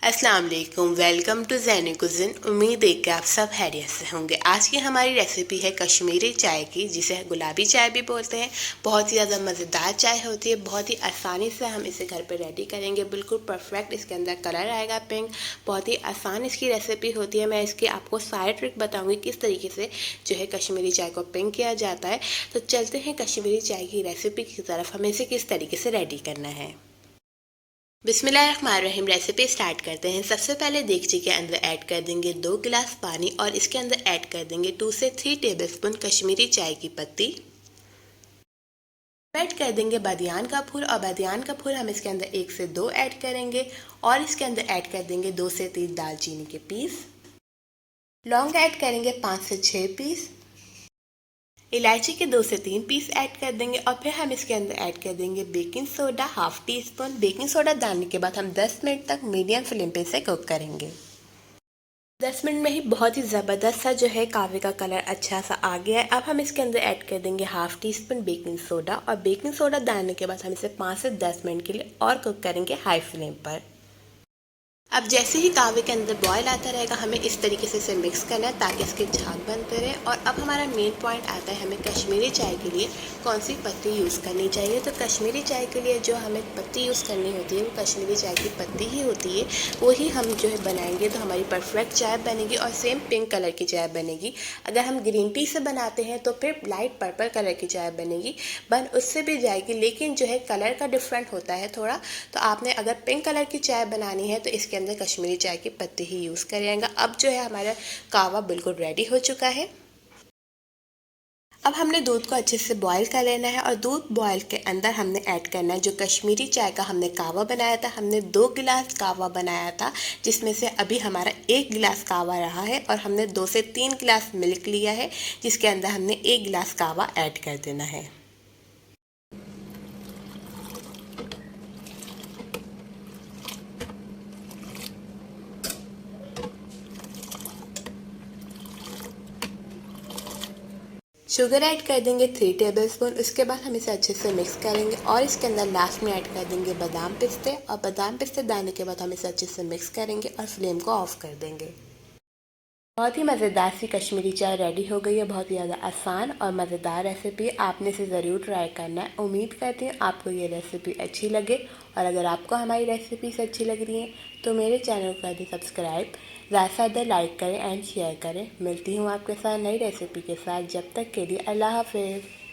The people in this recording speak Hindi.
अस्सलाम वालेकुम, वेलकम टू ज़ैनी कुज़िन। उम्मीद है कि आप सब खैरियत से होंगे। आज की हमारी रेसिपी है कश्मीरी चाय की, जिसे गुलाबी चाय भी बोलते हैं। बहुत ही ज़्यादा मज़ेदार चाय होती है। बहुत ही आसानी से हम इसे घर पे रेडी करेंगे, बिल्कुल परफेक्ट इसके अंदर कलर आएगा पिंक। बहुत ही आसान इसकी रेसिपी होती है। मैं इसकी आपको सारे ट्रिक बताऊँगी किस तरीके से जो है कश्मीरी चाय को पिंक किया जाता है। तो चलते हैं कश्मीरी चाय की रेसिपी की तरफ, हमें इसे किस तरीके से रेडी करना है। बिस्मिल्लाहिर्रहमानिर्रहीम। रेसिपी स्टार्ट करते हैं। सबसे पहले देगची के अंदर ऐड कर देंगे 2 गिलास पानी और इसके अंदर ऐड कर देंगे 2 से 3 टेबलस्पून कश्मीरी चाय की पत्ती। ऐड कर देंगे बादियान का फूल और बादियान का फूल हम इसके अंदर 1 से 2 ऐड करेंगे और इसके अंदर ऐड कर देंगे 2 से 3 दालचीनी के पीस। लौंग ऐड करेंगे 5 से 6 पीस। इलायची के 2 से 3 पीस ऐड कर देंगे और फिर हम इसके अंदर ऐड कर देंगे baking soda half tea spoon. Baking soda डालने के बाद हम 10 मिनट तक मीडियम फ्लेम पे इसे कुक करेंगे। 10 मिनट में ही बहुत ही ज़बरदस्त सा जो है कावे का कलर अच्छा सा आ गया है। अब हम इसके अंदर ऐड कर देंगे half tea spoon baking soda और बेकिंग सोडा डालने के बाद हम इसे 5 से 10 मिनट के लिए और कुक करेंगे हाई फ्लेम पर। अब जैसे ही कावे के अंदर बॉयल आता रहेगा, हमें इस तरीके से इसे मिक्स करना है ताकि इसके झाग बनते रहे। और अब हमारा मेन पॉइंट आता है, हमें कश्मीरी चाय के लिए कौन सी पत्ती यूज़ करनी चाहिए। तो कश्मीरी चाय के लिए जो हमें पत्ती यूज़ करनी होती है वो कश्मीरी चाय की पत्ती ही होती है। वही हम जो है बनाएंगे तो हमारी परफेक्ट चाय बनेगी और सेम पिंक कलर की चाय बनेगी। अगर हम ग्रीन टी से बनाते हैं तो फिर लाइट पर्पल कलर की चाय बनेगी, बन उससे भी जाएगी, लेकिन जो है कलर का डिफरेंट होता है थोड़ा। तो आपने अगर पिंक कलर की चाय बनानी है तो इसके अंदर कश्मीरी चाय की पत्ती ही यूज़ करिएगा। अब जो है हमारा कावा बिल्कुल रेडी हो चुका है। अब हमने दूध को अच्छे से बॉईल कर लेना है और दूध बॉईल के अंदर हमने ऐड करना है जो कश्मीरी चाय का हमने कावा बनाया था। हमने 2 गिलास कावा बनाया था, जिसमें से अभी हमारा 1 गिलास कावा रहा है और हमने 2 से 3 गिलास मिल्क लिया है, जिसके अंदर हमने 1 गिलास कावा ऐड कर देना है। शुगर ऐड कर देंगे 3 टेबलस्पून। उसके बाद हम इसे अच्छे से मिक्स करेंगे और इसके अंदर लास्ट में ऐड कर देंगे बादाम पिस्ते और बादाम पिस्ते डालने के बाद हम इसे अच्छे से मिक्स करेंगे और फ्लेम को ऑफ कर देंगे। बहुत ही मज़ेदार सी कश्मीरी चाय रेडी हो गई है। बहुत ही ज़्यादा आसान और मज़ेदार रेसिपी, आपने इसे ज़रूर ट्राई करना है। उम्मीद करती हूँ आपको ये रेसिपी अच्छी लगे और अगर आपको हमारी रेसिपीज अच्छी लग रही हैं तो मेरे चैनल को कर दें सब्सक्राइब, ज़्यादा से ज़्यादा लाइक करें एंड शेयर करें। मिलती हूँ आपके साथ नई रेसिपी के साथ, जब तक के लिए अल्लाह हाफिज़।